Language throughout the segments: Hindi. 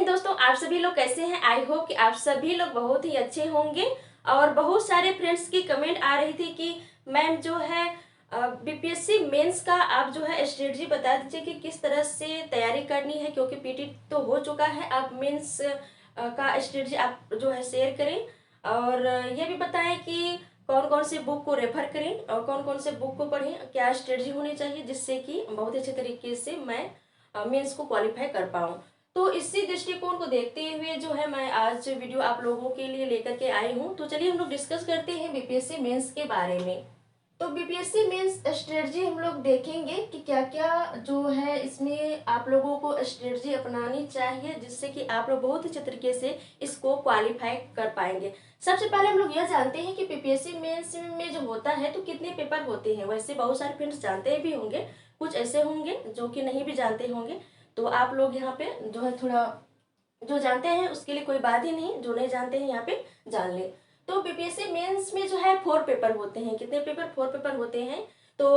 हिंद दोस्तों, आप सभी लोग कैसे हैं। आई होप कि आप सभी लोग बहुत ही अच्छे होंगे। और बहुत सारे फ्रेंड्स की कमेंट आ रही थी कि मैम जो है बीपीएससी मेंस का आप जो है स्ट्रेटजी बता दीजिए कि किस तरह से तैयारी करनी है, क्योंकि पीटी तो हो चुका है। आप मेंस का स्ट्रेटजी आप जो है शेयर करें और ये भी बताएं कि कौन कौन से बुक को रेफर करें और कौन कौन से बुक को पढ़ें, क्या स्ट्रेटजी होनी चाहिए जिससे कि बहुत अच्छे तरीके से मैं मेंस को क्वालिफाई कर पाऊँ। तो इसी दृष्टिकोण को देखते हुए जो है मैं आज वीडियो आप लोगों के लिए लेकर के आई हूँ। तो चलिए हम लोग डिस्कस करते हैं बीपीएससी मेंस के बारे में। तो बीपीएससी मेंस स्ट्रेटजी हम लोग देखेंगे कि क्या क्या जो है इसमें आप लोगों को स्ट्रेटजी अपनानी चाहिए जिससे कि आप लोग बहुत अच्छे तरीके से इसको क्वालिफाई कर पाएंगे। सबसे पहले हम लोग यह जानते हैं कि बीपीएससी मेंस में जो होता है तो कितने पेपर होते हैं। वैसे बहुत सारे फ्रेंड्स जानते भी होंगे, कुछ ऐसे होंगे जो कि नहीं भी जानते होंगे। तो आप लोग यहाँ पे जो है थोड़ा जो जानते हैं उसके लिए कोई बात ही नहीं, जो नहीं जानते हैं यहाँ पे जान ले। तो बीपीएससी मेंस में जो है 4 पेपर होते हैं। कितने पेपर? 4 पेपर होते हैं। तो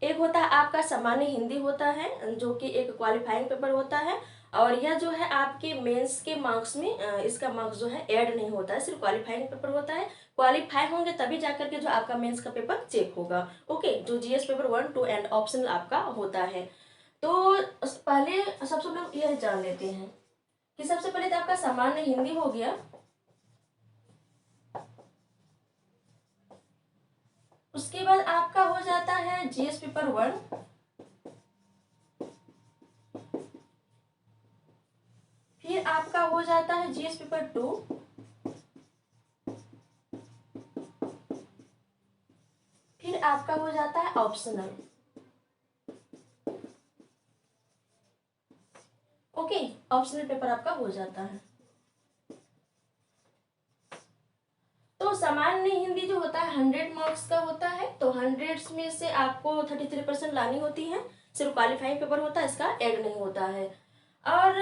एक होता है आपका सामान्य हिंदी होता है जो कि एक क्वालिफाइंग पेपर होता है। और यह जो है आपके मेंस के मार्क्स में इसका मार्क्स जो है ऐड नहीं होता है, सिर्फ क्वालिफाइंग पेपर होता है। क्वालिफाई होंगे तभी जाकर के जो आपका मेंस का पेपर चेक होगा। ओके, जो जीएस पेपर 1, 2 एंड ऑप्शनल आपका होता है। तो पहले सबसे लोग यह जान लेते हैं कि सबसे पहले तो आपका सामान्य हिंदी हो गया। उसके बाद आपका हो जाता है जीएस पेपर 1। फिर आपका हो जाता है जीएस पेपर 2। फिर आपका हो जाता है ऑप्शनल। ओके, ऑप्शनल पेपर आपका हो जाता है। तो सामान्य हिंदी जो होता है 100 मार्क्स का होता है। तो 100 में से आपको 33% लानी होती है। सिर्फ क्वालिफाइंग पेपर होता है, इसका ऐड नहीं होता है। और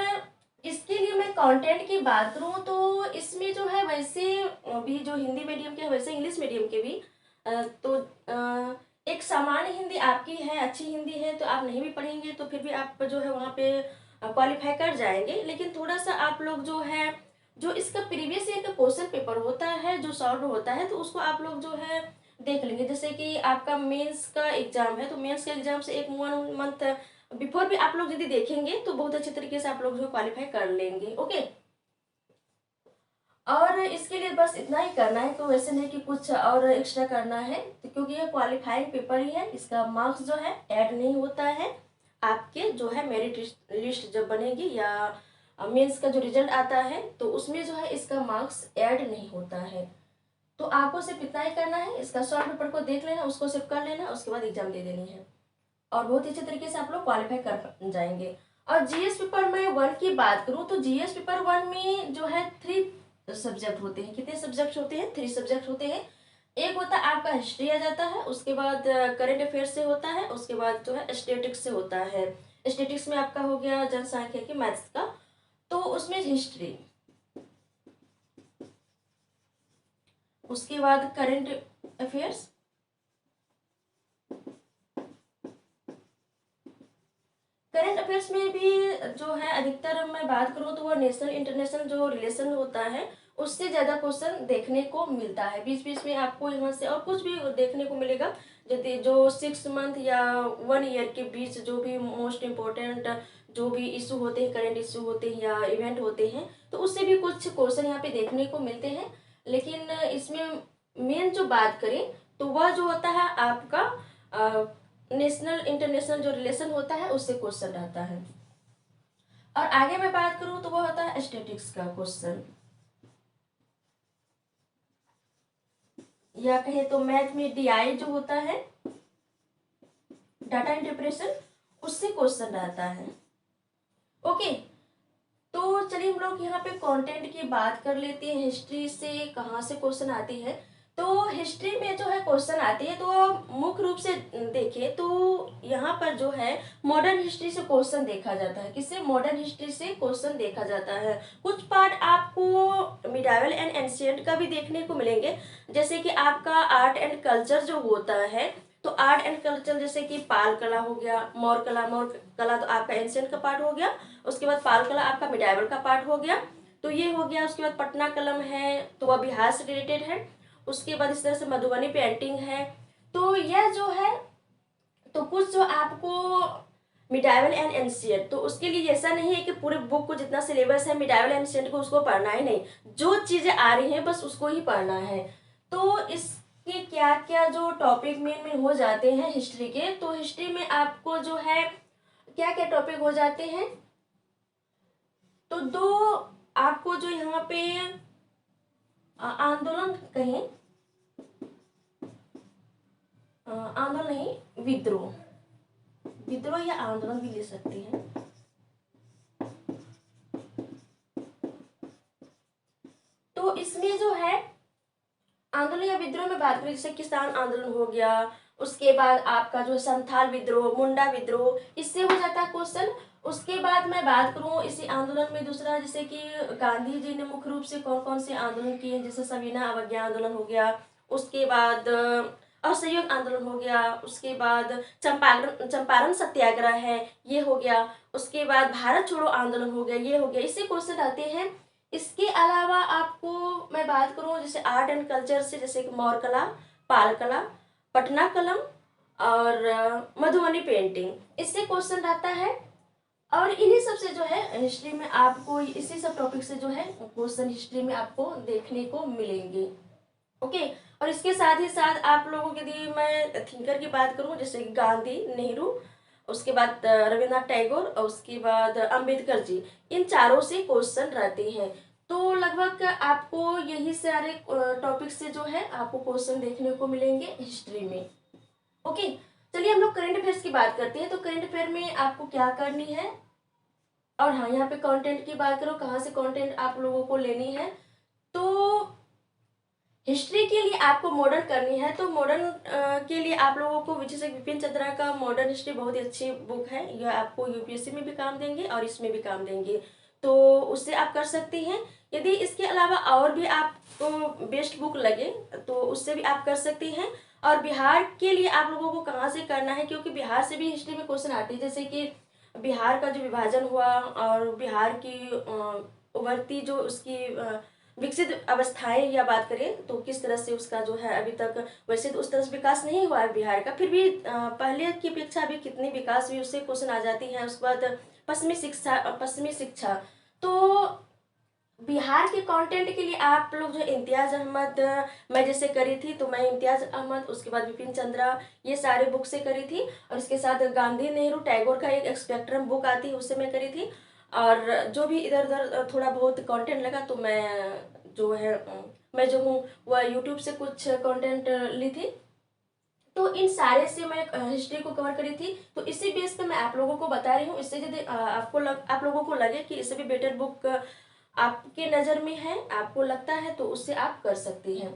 इसके लिए मैं कंटेंट की बात करूँ तो इसमें जो है वैसे भी जो हिंदी मीडियम के वैसे इंग्लिश मीडियम के भी तो एक सामान्य हिंदी आपकी है, अच्छी हिंदी है तो आप नहीं भी पढ़ेंगे तो फिर भी आप जो है वहाँ पे क्वालिफाई कर जाएंगे। लेकिन थोड़ा सा आप लोग जो है जो इसका प्रीवियस ईयर का क्वेश्चन पेपर होता है जो सॉल्व होता है तो उसको आप लोग जो है देख लेंगे। जैसे कि आपका मेंस का एग्जाम है तो मेंस का एग्जाम से एक 1 मंथ बिफोर भी आप लोग यदि देखेंगे तो बहुत अच्छे तरीके से आप लोग जो क्वालिफाई कर लेंगे। ओके, और इसके लिए बस इतना ही करना है, तो वैसे नहीं कि कुछ और एक्स्ट्रा करना है। तो क्योंकि ये क्वालिफाइंग पेपर ही है, इसका मार्क्स जो है ऐड नहीं होता है। आपके जो है मेरिट लिस्ट जब बनेगी या मेंस का जो रिजल्ट आता है तो उसमें जो है इसका मार्क्स ऐड नहीं होता है। तो आपको सिर्फ इतना ही करना है, इसका शॉर्ट पेपर को देख लेना, उसको सिर्फ कर लेना, उसके बाद एग्जाम दे देनी है और बहुत अच्छे तरीके से आप लोग क्वालिफाई कर जाएंगे। और जीएस पेपर में 1 की बात करूँ तो जीएस पेपर 1 में जो है 3 सब्जेक्ट होते हैं। कितने सब्जेक्ट होते हैं? 3 सब्जेक्ट होते हैं। एक होता है आपका हिस्ट्री आ जाता है, उसके बाद करंट अफेयर्स से होता है, उसके बाद जो है स्टेटिक्स से होता है। स्टेटिक्स में आपका हो गया जनसांख्यिकी मैथ्स का, तो उसमें हिस्ट्री, उसके बाद करंट अफेयर्स, करंट अफेयर्स में भी जो है अधिकतर मैं बात करूँ तो वो नेशनल इंटरनेशनल जो रिलेशन होता है उससे ज़्यादा क्वेश्चन देखने को मिलता है। बीच बीच में आपको यहाँ से और कुछ भी देखने को मिलेगा। यदि जो 6 मंथ या 1 ईयर के बीच जो भी मोस्ट इम्पोर्टेंट जो भी इशू होते हैं, करंट इशू होते हैं या इवेंट होते हैं तो उससे भी कुछ क्वेश्चन यहाँ पे देखने को मिलते हैं। लेकिन इसमें मेन जो बात करें तो वह जो होता है आपका नेशनल इंटरनेशनल जो रिलेशन होता है उससे क्वेश्चन रहता है। और आगे मैं बात करूं तो वो होता है स्टैटिक्स का क्वेश्चन, या कहे तो मैथ में डीआई जो होता है डाटा इंटरप्रेशन, उससे क्वेश्चन रहता है। ओके, तो चलिए हम लोग यहाँ पे कंटेंट की बात कर लेते हैं। हिस्ट्री से कहाँ से क्वेश्चन आती है? तो हिस्ट्री में जो है क्वेश्चन आती है तो मुख्य रूप से देखें तो यहाँ पर जो है मॉडर्न हिस्ट्री से क्वेश्चन देखा जाता है। किससे? मॉडर्न हिस्ट्री से क्वेश्चन देखा जाता है। कुछ पार्ट आपको मिडाइवल एंड एंशिएंट का भी देखने को मिलेंगे, जैसे कि आपका आर्ट एंड कल्चर जो होता है तो आर्ट एंड कल्चर जैसे कि पाल कला हो गया, मौर्य कला तो आपका एंशियंट का पार्ट हो गया, उसके बाद पाल कला आपका मिडाइवल का पार्ट हो गया, तो ये हो गया। उसके बाद पटना कलम है, तो वह बिहार से रिलेटेड है। उसके बाद इस तरह से मधुबनी पेंटिंग है। तो यह जो है, तो कुछ जो आपको मिडाइवल एंड एंशियंट, तो उसके लिए ऐसा नहीं है कि पूरे बुक को जितना सिलेबस है मिडाइवल एंशियंट को उसको पढ़ना ही नहीं, जो चीजें आ रही हैं बस उसको ही पढ़ना है। तो इसके क्या क्या जो टॉपिक मेन में हो जाते हैं हिस्ट्री के, तो हिस्ट्री में आपको जो है क्या क्या टॉपिक हो जाते हैं, तो दो आपको जो यहाँ पे आंदोलन कहें, आंदोलन नहीं, विद्रोह, विद्रोह या आंदोलन भी ले सकते हैं। तो इसमें जो है आंदोलन या विद्रोह में बात करें, जैसे किसान आंदोलन हो गया, उसके बाद आपका जो संथाल विद्रोह, मुंडा विद्रोह, इससे हो जाता है क्वेश्चन। उसके बाद मैं बात करूं इसी आंदोलन में दूसरा, जैसे कि गांधी जी ने मुख्य रूप से कौन कौन से आंदोलन किए, जैसे सविनय अवज्ञा आंदोलन हो गया, उसके बाद असहयोग आंदोलन हो गया, उसके बाद चंपारण चंपारण सत्याग्रह है ये हो गया, उसके बाद भारत छोड़ो आंदोलन हो गया ये हो गया, इससे क्वेश्चन आते हैं। इसके अलावा आपको मैं बात करूं जैसे आर्ट एंड कल्चर से, जैसे कि मौर्य कला, पाल कला, पटना कलम और मधुबनी पेंटिंग, इससे क्वेश्चन आता है। और इन्हीं सब से जो है हिस्ट्री में आपको, इसी सब टॉपिक से जो है क्वेश्चन हिस्ट्री में आपको देखने को मिलेंगे। ओके। और इसके साथ ही साथ आप लोगों के लिए मैं थिंकर की बात करूं, जैसे गांधी, नेहरू, उसके बाद रविन्द्रनाथ टैगोर और उसके बाद अंबेडकर जी, इन चारों से क्वेश्चन रहते हैं। तो लगभग आपको यही सारे टॉपिक से जो है आपको क्वेश्चन देखने को मिलेंगे हिस्ट्री में। ओके। चलिए हम लोग करंट अफेयर्स की बात करते हैं। तो करंट अफेयर में आपको क्या करनी है, और हाँ यहाँ पे कंटेंट की बात करो, कहाँ से कंटेंट आप लोगों को लेनी है। तो हिस्ट्री के लिए आपको मॉडर्न करनी है, तो मॉडर्न के लिए आप लोगों को जैसे विपिन चंद्रा का मॉडर्न हिस्ट्री बहुत ही अच्छी बुक है, यह आपको यूपीएससी में भी काम देंगे और इसमें भी काम देंगे, तो उससे आप कर सकती हैं। यदि इसके अलावा और भी आपको बेस्ट बुक लगे तो उससे भी आप कर सकती हैं। और बिहार के लिए आप लोगों को कहाँ से करना है, क्योंकि बिहार से भी हिस्ट्री में क्वेश्चन आते हैं, जैसे कि बिहार का जो विभाजन हुआ और बिहार की उभरती जो उसकी विकसित अवस्थाएं या बात करें तो किस तरह से उसका जो है अभी तक, वैसे तो उस तरह से विकास नहीं हुआ है बिहार का, फिर भी पहले की अपेक्षा अभी कितनी विकास हुई उससे क्वेश्चन आ जाती है। उसके बाद पश्चिमी शिक्षा, तो बिहार के कंटेंट के लिए आप लोग जो इम्तियाज अहमद, मैं जैसे करी थी, तो मैं इम्तियाज अहमद, उसके बाद विपिन चंद्रा, ये सारे बुक से करी थी। और इसके साथ गांधी, नेहरू, टैगोर का एक स्पेक्ट्रम बुक आती है उससे मैं करी थी। और जो भी इधर उधर थोड़ा बहुत कंटेंट लगा तो मैं जो है मैं जो हूँ वह यूट्यूब से कुछ कंटेंट ली थी। तो इन सारे से मैं हिस्ट्री को कवर करी थी, तो इसी बेस पे मैं आप लोगों को बता रही हूँ। इससे यदि आप लोगों को लगे कि इससे भी बेटर बुक आपके नज़र में है, आपको लगता है, तो उससे आप कर सकती हैं।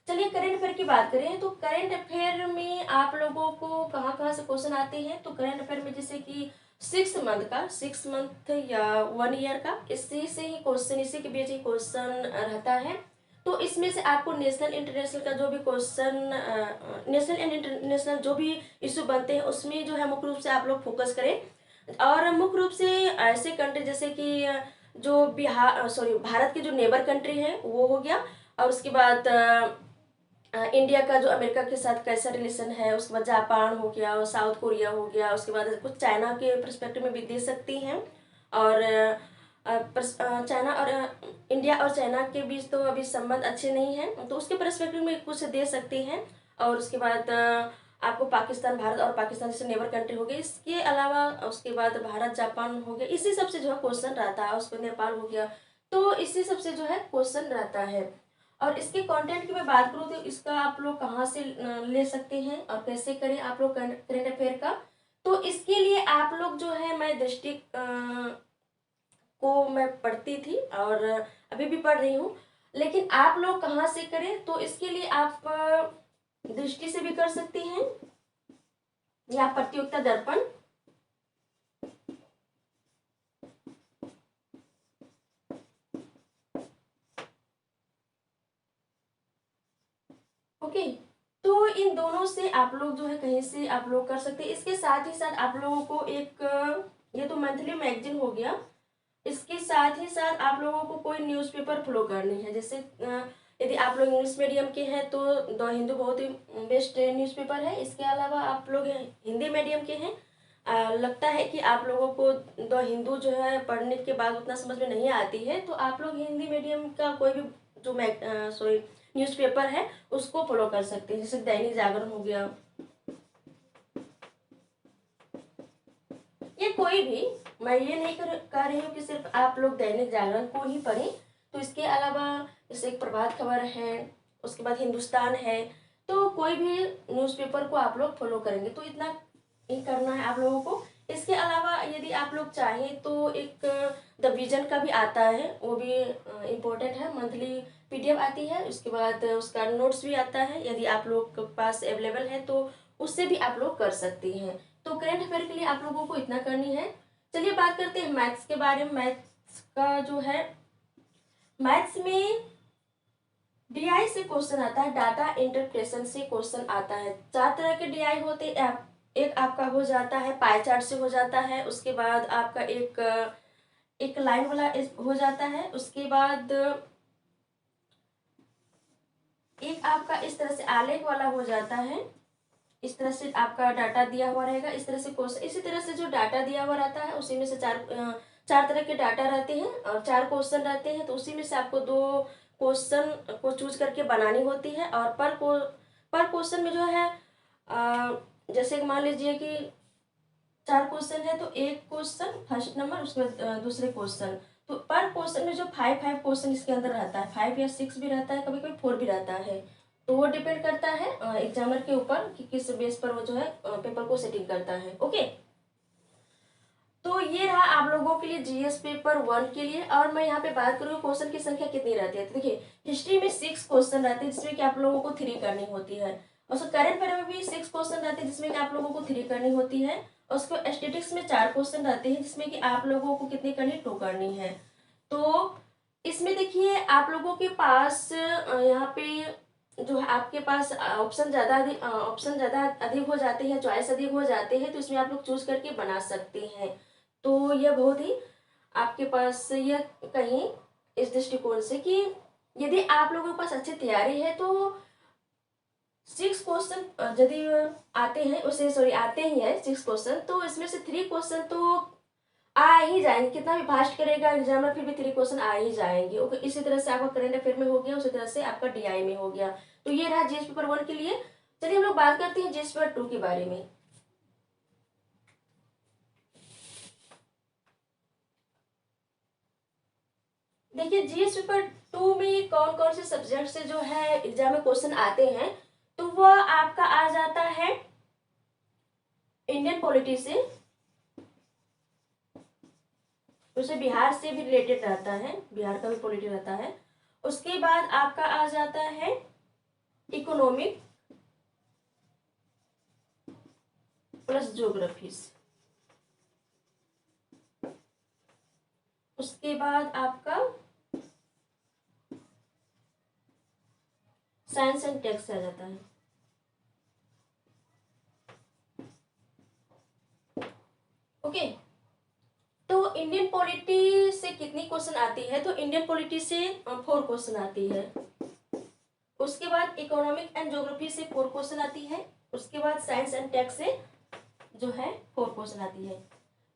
चलिए करंट अफेयर की बात करें, तो करंट अफेयर में आप लोगों को कहाँ कहाँ से क्वेश्चन आते हैं, तो करंट अफेयर में जैसे कि 6 मंथ या 1 ईयर का, इसी से ही क्वेश्चन, इसी के बीच ही क्वेश्चन रहता है। तो इसमें से आपको नेशनल इंटरनेशनल का जो भी क्वेश्चन, नेशनल एंड इंटरनेशनल जो भी इशू बनते हैं उसमें जो है मुख्य रूप से आप लोग फोकस करें। और मुख्य रूप से ऐसे कंट्री जैसे कि जो भारत की जो नेबर कंट्री है वो हो गया, और उसके बाद इंडिया का जो अमेरिका के साथ कैसा रिलेशन है, उसके बाद जापान हो गया और साउथ कोरिया हो गया, उसके बाद कुछ चाइना के परस्पेक्टिव में भी दे सकती हैं। और चाइना और इंडिया और चाइना के बीच तो अभी संबंध अच्छे नहीं हैं, तो उसके परस्पेक्टिव में कुछ दे सकती हैं। और उसके बाद आपको पाकिस्तान, भारत और पाकिस्तान जैसे नेबर कंट्री हो गए, इसके अलावा उसके बाद भारत, जापान हो गया, इसी सब से जो है क्वेश्चन रहता है। उसके बाद नेपाल हो गया, तो इसी सब से जो है क्वेश्चन रहता है। और इसके कंटेंट की मैं बात करूँ तो इसका आप लोग कहाँ से ले सकते हैं और कैसे करें आप लोग करंट अफेयर का, तो इसके लिए आप लोग जो है, मैं दृष्टि को मैं पढ़ती थी और अभी भी पढ़ रही हूँ, लेकिन आप लोग कहाँ से करें, तो इसके लिए आप दृष्टि से भी कर सकती हैं या प्रतियोगिता दर्पण। ओके। तो इन दोनों से आप लोग जो है कहीं से आप लोग कर सकते हैं। इसके साथ ही साथ आप लोगों को एक ये तो मंथली मैगजीन हो गया, इसके साथ ही साथ आप लोगों को कोई न्यूज़पेपर फॉलो करनी है। जैसे यदि आप लोग इंग्लिश मीडियम के हैं तो द हिंदू बहुत ही बेस्ट न्यूज़पेपर है। इसके अलावा आप लोग हिंदी मीडियम के हैं, लगता है कि आप लोगों को द हिंदू जो है पढ़ने के बाद उतना समझ में नहीं आती है, तो आप लोग हिंदी मीडियम का कोई भी जो सॉरी न्यूज़पेपर है उसको फॉलो कर सकते हैं। जैसे दैनिक जागरण हो गया, ये कोई भी, मैं ये नहीं कह रही हूँ कि सिर्फ आप लोग दैनिक जागरण को ही पढ़ें। तो इसके अलावा जैसे एक प्रभात खबर है, उसके बाद हिंदुस्तान है, तो कोई भी न्यूज़पेपर को आप लोग फॉलो करेंगे तो इतना ही करना है आप लोगों को। इसके अलावा यदि आप लोग चाहें तो एक द विजन का भी आता है, वो भी इम्पोर्टेंट है, मंथली पीडीएफ आती है। उसके बाद उसका नोट्स भी आता है, यदि आप लोग के पास अवेलेबल है तो उससे भी आप लोग कर सकती हैं। तो करंट अफेयर के लिए आप लोगों को इतना करनी है। चलिए बात करते हैं मैथ्स के बारे में। मैथ्स का जो है, मैथ्स में डीआई से क्वेश्चन आता है, डाटा इंटरप्रेशन से क्वेश्चन आता है। 4 तरह के डीआई होते हैं। एक आपका हो जाता है पाई चार्ट से हो जाता है, उसके बाद आपका एक लाइन वाला हो जाता है, उसके बाद एक आपका इस तरह से आलेख वाला हो जाता है। इस तरह से आपका डाटा दिया हुआ रहेगा, इस तरह से क्वेश्चन, इसी तरह से जो डाटा दिया हुआ रहता है उसी में से चार तरह के डाटा रहते हैं और 4 क्वेश्चन रहते हैं। तो उसी में से आपको 2 क्वेश्चन को चूज करके बनानी होती है। और पर क्वेश्चन में जो है जैसे मान लीजिए कि 4 क्वेश्चन है तो एक क्वेश्चन फर्स्ट नंबर, उसके बाद दूसरे क्वेश्चन। तो पर क्वेश्चन में जो 5 क्वेश्चन इसके अंदर रहता है, 5 या 6 भी रहता है, कभी कभी 4 भी रहता है। तो वो डिपेंड करता है एग्जामर के ऊपर कि किस बेस पर वो जो है पेपर को सेटिंग करता है। ओके, तो ये रहा आप लोगों के लिए जीएस पेपर 1 के लिए। और मैं यहाँ पे बात करूँ क्वेश्चन की संख्या कितनी रहती है। तो देखिए, हिस्ट्री में 6 क्वेश्चन रहते हैं जिसमें कि आप लोगों को 3 करनी होती है। और करंट अफेयर में भी 6 क्वेश्चन रहते हैं जिसमें कि आप लोगों को 3 करनी होती है। और उसको स्टेटिक्स में 4 क्वेश्चन रहते हैं जिसमें कि आप लोगों को कितनी करनी, 2 करनी है। तो इसमें देखिए आप लोगों के पास यहाँ पे जो है आपके पास ऑप्शन ज़्यादा अधिक हो जाते हैं, चॉइस अधिक हो जाते हैं, तो इसमें आप लोग चूज करके बना सकते हैं। तो यह बहुत ही आपके पास यह कहीं इस दृष्टिकोण से कि यदि आप लोगों के पास अच्छी तैयारी है तो 6 क्वेश्चन यदि आते ही है 6 क्वेश्चन, तो इसमें से 3 क्वेश्चन तो आ ही जाएंगे। कितना भी फास्ट करेगा एग्जामिनर फिर भी 3 क्वेश्चन आ ही जाएंगे। ओके, इसी तरह से आपका करंट अफेयर में हो गया, उसी तरह से आपका डीआई में हो गया। तो ये रहा जीएस पेपर 1 के लिए। चलिए हम लोग बात करते हैं जीएस पेपर 2 के बारे में। देखिए, जीएस पेपर 2 में कौन कौन से सब्जेक्ट से जो है एग्जाम में क्वेश्चन आते हैं, तो वह आपका आ जाता है इंडियन पॉलिटी से, उसे बिहार से भी रिलेटेड रहता है, बिहार का भी पॉलिटी रहता है। उसके बाद आपका आ जाता है इकोनॉमिक प्लस ज्योग्राफी। उसके बाद आपका साइंस एंड टेक्स आ जाता है। ओके, तो इंडियन पॉलिटी से कितनी क्वेश्चन आती है, तो इंडियन पॉलिटी से 4 क्वेश्चन आती है। उसके बाद इकोनॉमिक एंड ज्योग्राफी से 4 क्वेश्चन आती है। उसके बाद साइंस एंड टेक्स से जो है 4 क्वेश्चन आती है।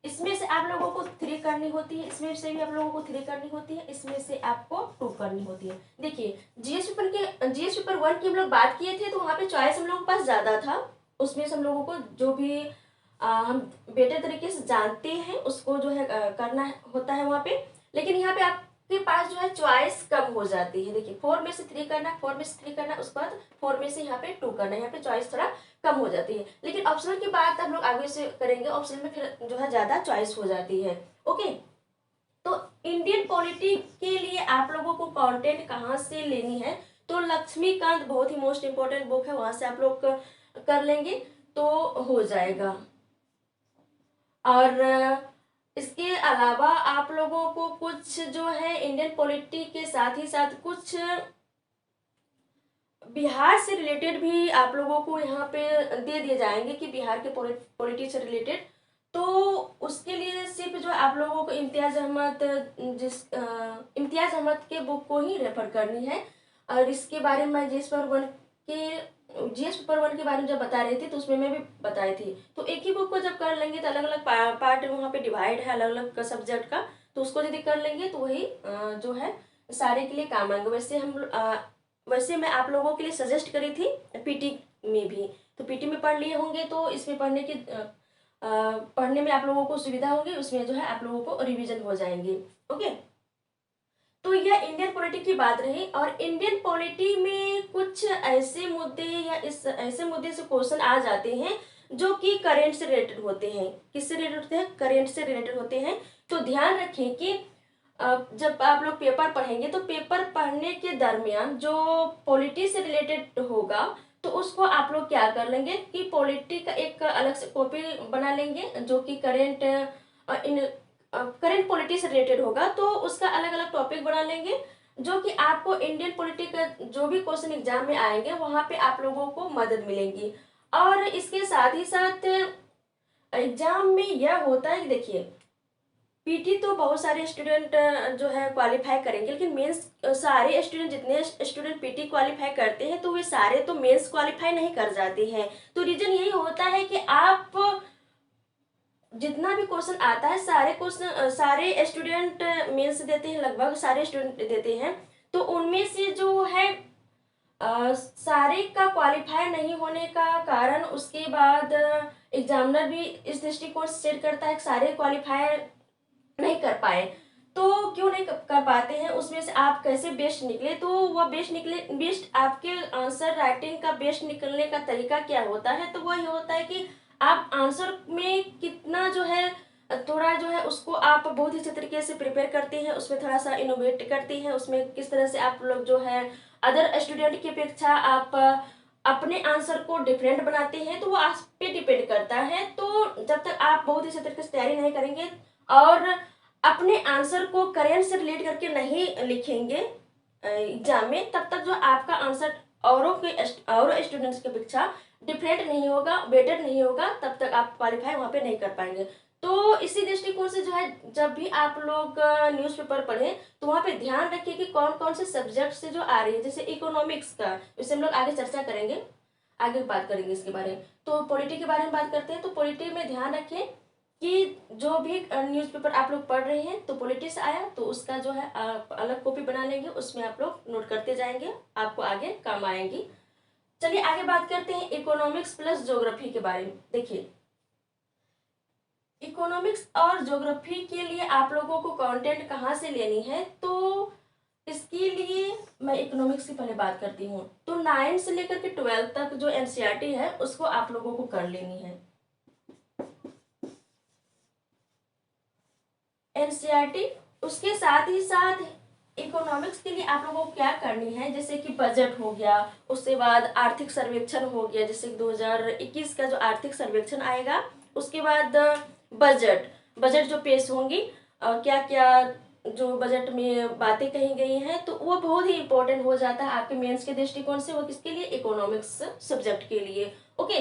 इसमें से आप लोगों को 3 करनी होती है, इसमें से भी आप लोगों को 3 करनी होती है, इसमें से आपको 2 करनी होती है। देखिए, जीएस पेपर 1 की हम लोग बात किए थे तो वहाँ पे चॉइस हम लोगों के पास ज्यादा था। उसमें से हम लोगों को जो भी हम बेटर तरीके से जानते हैं उसको जो है करना होता है वहाँ पे। लेकिन यहाँ पे आपके पास जो है चॉइस कम हो जाती है। देखिए, 4 में से 3 करना, 4 में से 3 करना, उसके बाद 4 में से यहाँ पे 2 करना, यहाँ पे चॉइस थोड़ा कम हो जाती है। लेकिन ऑप्शनल की बात हम लोग आगे से करेंगे, ऑप्शनल में फिर जो है ज्यादा चॉइस हो जाती है। ओके, तो इंडियन पॉलिटी के लिए आप लोगों को कंटेंट कहाँ से लेनी है, तो लक्ष्मीकांत बहुत ही मोस्ट इंपॉर्टेंट बुक है, वहां से आप लोग कर लेंगे तो हो जाएगा। और इसके अलावा आप लोगों को कुछ जो है इंडियन पॉलिटी के साथ ही साथ कुछ बिहार से रिलेटेड भी आप लोगों को यहाँ पे दे दिए जाएंगे कि बिहार के पॉलिटिक्स से रिलेटेड। तो उसके लिए सिर्फ जो आप लोगों को इम्तियाज अहमद के बुक को ही रेफर करनी है। और इसके बारे में जीएस पेपर वन के बारे में जब बता रही थी तो उसमें मैं भी बताई थी। तो एक ही बुक को जब कर लेंगे तो अलग अलग पार्ट वहाँ पे डिवाइड है अलग अलग सब्जेक्ट का, तो उसको यदि कर लेंगे तो वही जो है सारे के लिए काम आएंगे। वैसे मैं आप लोगों के लिए सजेस्ट करी थी पीटी में भी, तो पीटी में पढ़ लिए होंगे तो इसमें पढ़ने में आप लोगों को सुविधा होगी, उसमें जो है आप लोगों को रिवीजन हो जाएंगे। ओके, तो यह इंडियन पॉलिटी की बात रही। और इंडियन पॉलिटी में कुछ ऐसे मुद्दे या इस ऐसे मुद्दे से क्वेश्चन आ जाते हैं जो कि करेंट से रिलेटेड होते हैं। किससे रिलेटेड होते हैं? करेंट से रिलेटेड होते हैं। तो ध्यान रखें कि जब आप लोग पेपर पढ़ेंगे तो पेपर पढ़ने के दरमियान जो पॉलिटी से रिलेटेड होगा तो उसको आप लोग क्या कर लेंगे कि पॉलिटी का एक अलग से कॉपी बना लेंगे जो कि करंट पॉलिटी से रिलेटेड होगा, तो उसका अलग अलग टॉपिक बना लेंगे जो कि आपको इंडियन पॉलिटी का जो भी क्वेश्चन एग्जाम में आएंगे वहां पे आप लोगों को मदद मिलेगी। और इसके साथ ही साथ एग्जाम में यह होता है कि देखिए पीटी तो बहुत सारे स्टूडेंट जो है क्वालिफाई करेंगे, लेकिन मेंस सारे स्टूडेंट जितने स्टूडेंट पीटी क्वालिफाई करते हैं तो वे सारे तो मेंस क्वालिफाई नहीं कर जाते हैं। तो रीजन यही होता है कि आप जितना भी क्वेश्चन आता है सारे स्टूडेंट मेंस देते हैं, लगभग सारे स्टूडेंट देते हैं। तो उनमें से जो है सारे का क्वालिफाई नहीं होने का कारण उसके बाद एग्जामिनर भी इस दृष्टिकोण से सेट करता है कि सारे क्वालिफाई नहीं कर पाए। तो क्यों नहीं कर पाते हैं, उसमें से आप कैसे बेस्ट निकले, तो वह बेस्ट आपके आंसर राइटिंग का बेस्ट निकलने का तरीका क्या होता है? तो वही होता है कि आप आंसर में कितना जो है थोड़ा जो है उसको आप बहुत ही अच्छे तरीके से प्रिपेयर करते हैं, उसमें थोड़ा सा इनोवेट करते हैं, उसमें किस तरह से आप लोग जो है अदर स्टूडेंट की अपेक्षा आप अपने आंसर को डिफरेंट बनाते हैं, तो वो आप पे डिपेंड करता है। तो जब तक आप बहुत ही अच्छे तरीके से तैयारी नहीं करेंगे और अपने आंसर को करेंट से रिलेट करके नहीं लिखेंगे एग्जाम में, तब तक जो आपका आंसर औरों स्टूडेंट्स की अपेक्षा डिफरेंट नहीं होगा, बेटर नहीं होगा, तब तक आप क्वालिफाई वहां पे नहीं कर पाएंगे। तो इसी दृष्टिकोण से जो है जब भी आप लोग न्यूज़पेपर पढ़ें तो वहां पे ध्यान रखिए कि कौन कौन से सब्जेक्ट से जो आ रही है। जैसे इकोनॉमिक्स का, इसे हम लोग आगे चर्चा करेंगे, आगे बात करेंगे इसके बारे में। तो पॉलिटी के बारे में बात करते हैं। तो पॉलिटी में ध्यान रखें कि जो भी न्यूज़पेपर आप लोग पढ़ रहे हैं तो पॉलिटिक्स आया तो उसका जो है आप अलग कॉपी बना लेंगे, उसमें आप लोग नोट करते जाएंगे, आपको आगे काम आएंगी। चलिए आगे बात करते हैं इकोनॉमिक्स प्लस ज्योग्राफी के बारे में। देखिए इकोनॉमिक्स और ज्योग्राफी के लिए आप लोगों को कंटेंट कहाँ से लेनी है, तो इसके लिए मैं इकोनॉमिक्स की पहले बात करती हूँ। तो 9 से लेकर के 12 तक जो एनसीईआरटी है उसको आप लोगों को कर लेनी है। एनसीईआरटी, उसके साथ ही साथ इकोनॉमिक्स के लिए आप लोगों को क्या करनी है, जैसे कि बजट हो गया, उसके बाद आर्थिक सर्वेक्षण हो गया, जैसे कि 2021 का जो आर्थिक सर्वेक्षण आएगा, उसके बाद बजट बजट जो पेश होंगी क्या क्या जो बजट में बातें कही गई हैं, तो वो बहुत ही इंपॉर्टेंट हो जाता है आपके मेंस के दृष्टिकोण से। वो किसके लिए? इकोनॉमिक्स सब्जेक्ट के लिए। ओके,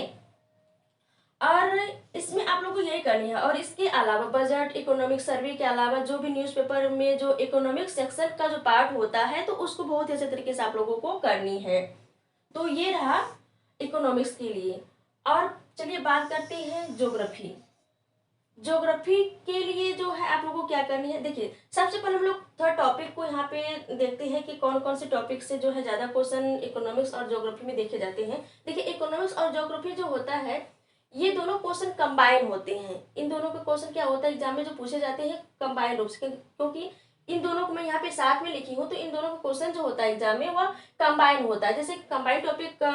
और इसमें आप लोगों को यही करनी है। और इसके अलावा बजट इकोनॉमिक सर्वे के अलावा जो भी न्यूज़पेपर में जो इकोनॉमिक सेक्शन का जो पार्ट होता है तो उसको बहुत ही अच्छे तरीके से आप लोगों को करनी है। तो ये रहा इकोनॉमिक्स के लिए। और चलिए बात करते हैं ज्योग्राफी। ज्योग्राफी के लिए जो है आप लोगों को क्या करनी है, देखिए सबसे पहले हम लोग थोड़ा टॉपिक को यहाँ पे देखते हैं कि कौन कौन से टॉपिक से जो है ज्यादा क्वेश्चन इकोनॉमिक्स और ज्योग्राफी में देखे जाते हैं। देखिए इकोनॉमिक्स और ज्योग्राफी जो होता है ये दोनों क्वेश्चन कंबाइन होते हैं। इन दोनों के क्वेश्चन क्या होता है एग्जाम में जो पूछे जाते हैं कंबाइंड रूप से, क्योंकि इन दोनों को मैं यहाँ पे साथ में लिखी हूँ, तो इन दोनों का क्वेश्चन जो होता है एग्जाम में वह कंबाइन होता है। जैसे कंबाइंड टॉपिक का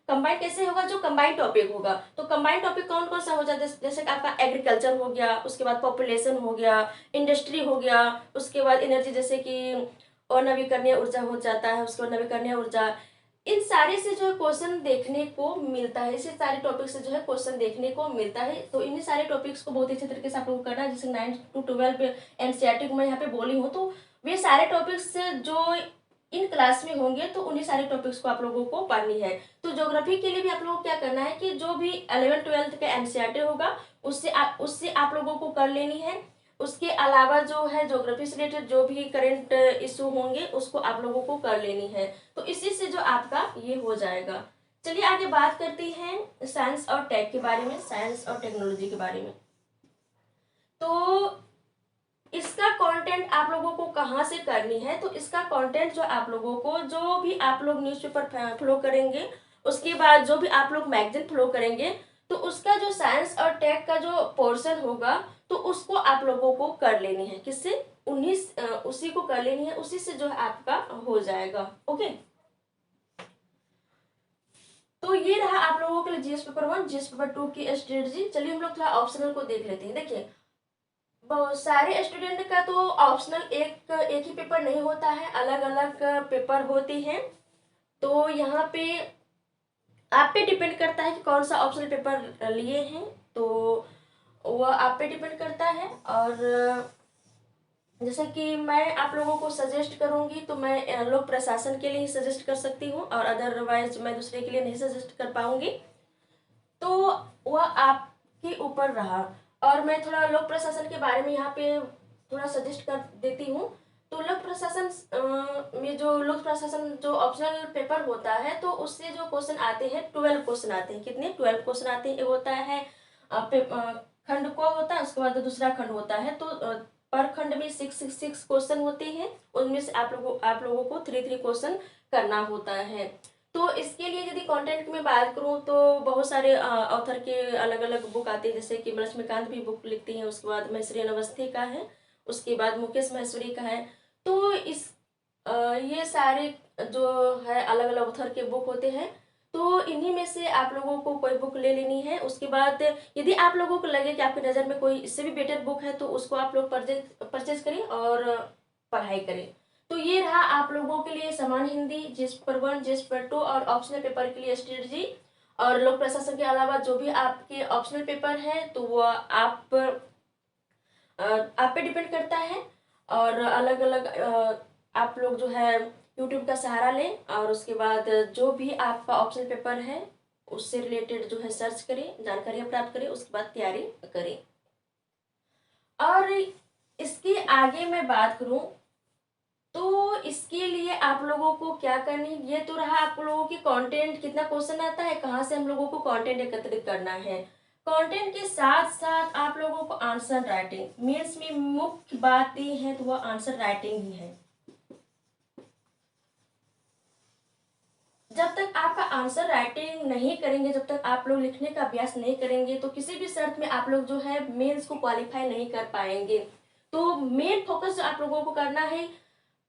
कंबाइंड कैसे होगा, जो कंबाइंड टॉपिक होगा। तो कंबाइंड टॉपिक कौन कौन सा हो जाता है, जैसे कि आपका एग्रीकल्चर हो गया, उसके बाद पॉपुलेशन हो गया, इंडस्ट्री हो गया, उसके बाद एनर्जी जैसे कि और नवीकरणीय ऊर्जा हो जाता है, उसके बाद नवीकरणीय ऊर्जा। इन सारे से जो है क्वेश्चन देखने को मिलता है, इसे सारे टॉपिक से जो है क्वेश्चन देखने को मिलता है। तो इन सारे टॉपिक्स को बहुत अच्छे तरीके से आप लोगों को करना है। जैसे 9 to 12 एनसीईआरटी को मैं यहाँ पे बोली हूँ, तो वे सारे टॉपिक्स जो इन क्लास में होंगे तो उन्हीं सारे टॉपिक्स को आप लोगों को पढ़नी है। तो ज्योग्राफी के लिए भी आप लोगों को क्या करना है कि जो भी 11th-12th का एनसीईआरटी होगा उससे आप लोगों को कर लेनी है। उसके अलावा जो है ज्योग्राफी से रिलेटेड जो भी करंट इशू होंगे उसको आप लोगों को कर लेनी है। तो इसी से जो आपका ये हो जाएगा। चलिए आगे बात करते हैं साइंस और टेक के बारे में, साइंस और टेक्नोलॉजी के बारे में। तो इसका कंटेंट आप लोगों को कहाँ से करनी है, तो इसका कंटेंट जो आप लोगों को, जो भी आप लोग न्यूज़पेपर फ्लो करेंगे, उसके बाद जो भी आप लोग मैगजीन फ्लो करेंगे, तो उसका जो साइंस और टेक का जो पोर्शन होगा तो उसको आप लोगों को कर लेनी है। किससे? उसी को कर लेनी है, उसी से जो है आपका हो जाएगा। ओके, तो ये रहा आप लोगों के लिए जीएस पेपर 1, जीएस पेपर 2 की स्ट्रेटजी। चलिए हम लोग थोड़ा ऑप्शनल को देख लेते हैं। देखिए, बहुत सारे स्टूडेंट का तो ऑप्शनल एक ही पेपर नहीं होता है, अलग अलग पेपर होते हैं। तो यहाँ पे आप पे डिपेंड करता है कि कौन सा ऑप्शनल पेपर लिए हैं, तो वह आप पे डिपेंड करता है। और जैसे कि मैं आप लोगों को सजेस्ट करूंगी तो मैं लोक प्रशासन के लिए ही सजेस्ट कर सकती हूँ, और अदरवाइज मैं दूसरे के लिए नहीं सजेस्ट कर पाऊंगी। तो वह आपके ऊपर रहा। और मैं थोड़ा लोक प्रशासन के बारे में यहाँ पे थोड़ा सजेस्ट कर देती हूँ। तो लोक प्रशासन में जो लोक प्रशासन जो ऑप्शनल पेपर होता है, तो उससे जो क्वेश्चन आते हैं 12 क्वेश्चन आते हैं। कितने? 12 क्वेश्चन आते हैं। एक होता है खंड को होता है, उसके बाद दूसरा खंड होता है। तो पर खंड में 6 क्वेश्चन होते हैं, उनमें से आप लोगों को 3 क्वेश्चन करना होता है। तो इसके लिए यदि कंटेंट में बात करूँ तो बहुत सारे ऑथर के अलग अलग बुक आते हैं, जैसे कि लक्ष्मीकांत भी बुक लिखती हैं, उसके बाद महेश्वरी अवस्थी का है, उसके बाद मुकेश महेश्वरी का है। तो ये सारे जो है अलग अलग ऑथर के बुक होते हैं। तो इन्हीं में से आप लोगों को कोई बुक ले लेनी है। उसके बाद यदि आप लोगों को लगे कि आपकी नज़र में कोई इससे भी बेटर बुक है तो उसको आप लोग परचेज करें और पढ़ाई करें। तो ये रहा आप लोगों के लिए समान Hindi, GS paper 1, GS paper 2 और ऑप्शनल पेपर के लिए स्ट्रेटजी। और लोक प्रशासन के अलावा जो भी आपके ऑप्शनल पेपर है तो वो आप पे डिपेंड करता है। और अलग अलग आप लोग जो है यूट्यूब का सहारा लें, और उसके बाद जो भी आपका ऑप्शनल पेपर है उससे रिलेटेड जो है सर्च करें, जानकारियाँ प्राप्त करें, उसके बाद तैयारी करें। और इसके आगे मैं बात करूं तो इसके लिए आप लोगों को क्या करनी, ये तो रहा आप लोगों की कंटेंट, कितना क्वेश्चन आता है, कहाँ से हम लोगों को कंटेंट एकत्रित करना है। कंटेंट के साथ साथ आप लोगों को आंसर राइटिंग, मेंस में मुख्य बात ये है तो वह आंसर राइटिंग ही है। जब तक आपका आंसर राइटिंग नहीं करेंगे, जब तक आप लोग लिखने का अभ्यास नहीं करेंगे, तो किसी भी शर्त में आप लोग जो है मेंस को क्वालिफाई नहीं कर पाएंगे। तो मेन फोकस जो आप लोगों को करना है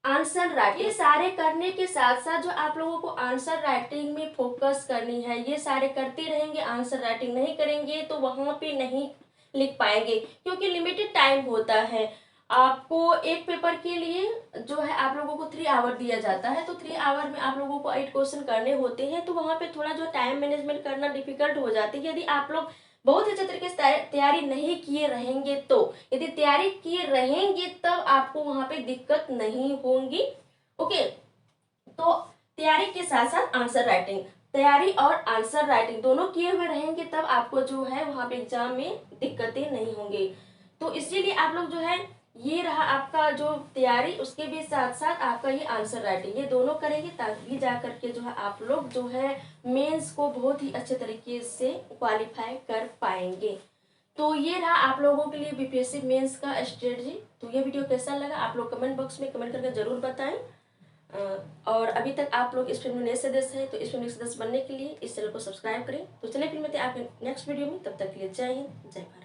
आंसर राइटिंग। ये सारे करने के साथ साथ जो आप लोगों को आंसर राइटिंग में फोकस करनी है, ये सारे करते रहेंगे, आंसर राइटिंग नहीं करेंगे तो वहां पे नहीं लिख पाएंगे, क्योंकि लिमिटेड टाइम होता है। आपको एक पेपर के लिए जो है आप लोगों को 3 आवर दिया जाता है, तो 3 आवर में आप लोगों को 8 क्वेश्चन करने होते हैं। तो वहां पे थोड़ा जो टाइम मैनेजमेंट करना डिफिकल्ट हो जाती है। यदि आप लोग बहुत अच्छे तरीके से तैयारी नहीं किए रहेंगे, तो यदि तैयारी किए रहेंगे तब आपको वहां पे दिक्कत नहीं होगी। ओके, तो तैयारी के साथ साथ आंसर राइटिंग, तैयारी और आंसर राइटिंग दोनों किए हुए रहेंगे तब आपको जो है वहां पे एग्जाम में दिक्कतें नहीं होंगी। तो इसीलिए आप लोग जो है, ये रहा आपका जो तैयारी, उसके भी साथ साथ आपका ये आंसर राइटिंग, ये दोनों करेंगे तभी जा करके जो है आप लोग जो है मेंस को बहुत ही अच्छे तरीके से क्वालिफाई कर पाएंगे। तो ये रहा आप लोगों के लिए बीपीएससी मेंस का स्ट्रेटजी। तो ये वीडियो कैसा लगा आप लोग कमेंट बॉक्स में कमेंट करके जरूर बताएं। और अभी तक आप लोग इस फिल्म में नए सदस्य हैं तो इस फिल्म के सदस्य बनने के लिए इस चैनल को सब्सक्राइब करें। तो चलिए फिर मिलते हैं आपके नेक्स्ट वीडियो में, तब तक के लिए जय हिंद, जय भारत।